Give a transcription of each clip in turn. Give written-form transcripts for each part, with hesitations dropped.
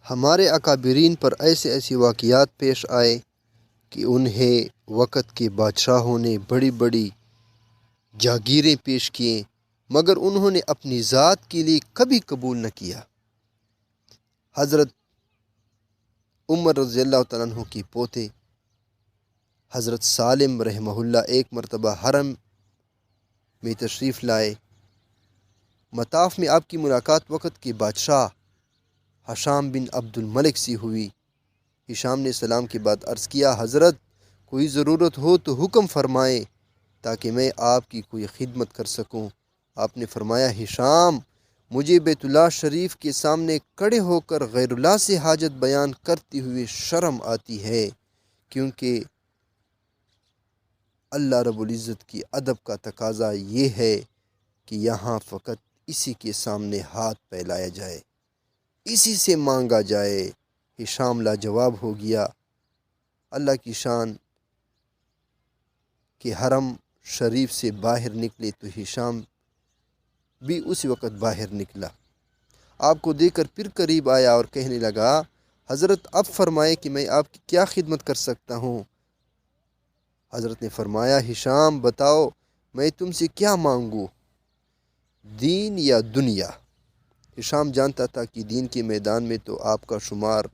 ہمارے اکابرین پر ایسے ایسے واقعات پیش آئے کہ انہیں وقت کے بادشاہوں نے بڑی بڑی جاگیریں پیش کیے، مگر انہوں نے اپنی ذات کے لیے کبھی قبول نہ کیا۔ حضرت عمر رضی اللہ تعالیٰ عنہ کی پوتے حضرت سالم رحمہ اللہ ایک مرتبہ حرم میں تشریف لائے۔ مطاف میں آپ کی ملاقات وقت کے بادشاہ ہشام بن عبد الملک سے ہوئی۔ ہشام نے سلام کے بعد عرض کیا، حضرت کوئی ضرورت ہو تو حکم فرمائیں تاکہ میں آپ کی کوئی خدمت کر سکوں۔ آپ نے فرمایا، ہشام، مجھے بیت اللہ شریف کے سامنے کھڑے ہو کر غیر اللہ سے حاجت بیان کرتے ہوئے شرم آتی ہے، کیونکہ اللہ رب العزت کی ادب کا تقاضا یہ ہے کہ یہاں فقط اسی کے سامنے ہاتھ پھیلایا جائے، اسی سے مانگا جائے۔ ہشام لاجواب ہو گیا۔ اللہ کی شان کہ حرم شریف سے باہر نکلے تو ہشام بھی اسی وقت باہر نکلا۔ آپ کو دیکھ کر پھر قریب آیا اور کہنے لگا، حضرت اب فرمائے کہ میں آپ کی کیا خدمت کر سکتا ہوں؟ حضرت نے فرمایا، ہشام بتاؤ میں تم سے کیا مانگوں، دین یا دنیا؟ ہشام جانتا تھا کہ دین کے میدان میں تو آپ کا شمار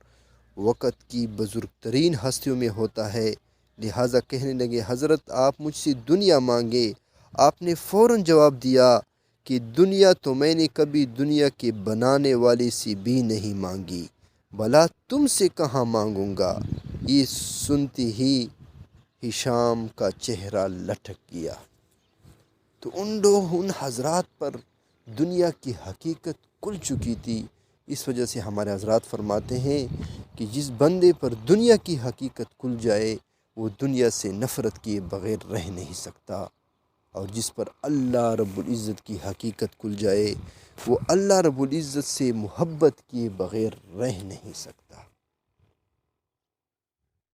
وقت کی بزرگ ترین ہستیوں میں ہوتا ہے، لہٰذا کہنے لگے، حضرت آپ مجھ سے دنیا مانگے۔ آپ نے فوراً جواب دیا کہ دنیا تو میں نے کبھی دنیا کے بنانے والے سے بھی نہیں مانگی، بھلا تم سے کہاں مانگوں گا؟ یہ سنتے ہی ہشام کا چہرہ لٹک گیا۔ تو ان حضرات پر دنیا کی حقیقت کھل چکی تھی۔ اس وجہ سے ہمارے حضرات فرماتے ہیں کہ جس بندے پر دنیا کی حقیقت کھل جائے وہ دنیا سے نفرت کیے بغیر رہ نہیں سکتا، اور جس پر اللہ رب العزت کی حقیقت کھل جائے وہ اللہ رب العزت سے محبت کیے بغیر رہ نہیں سکتا۔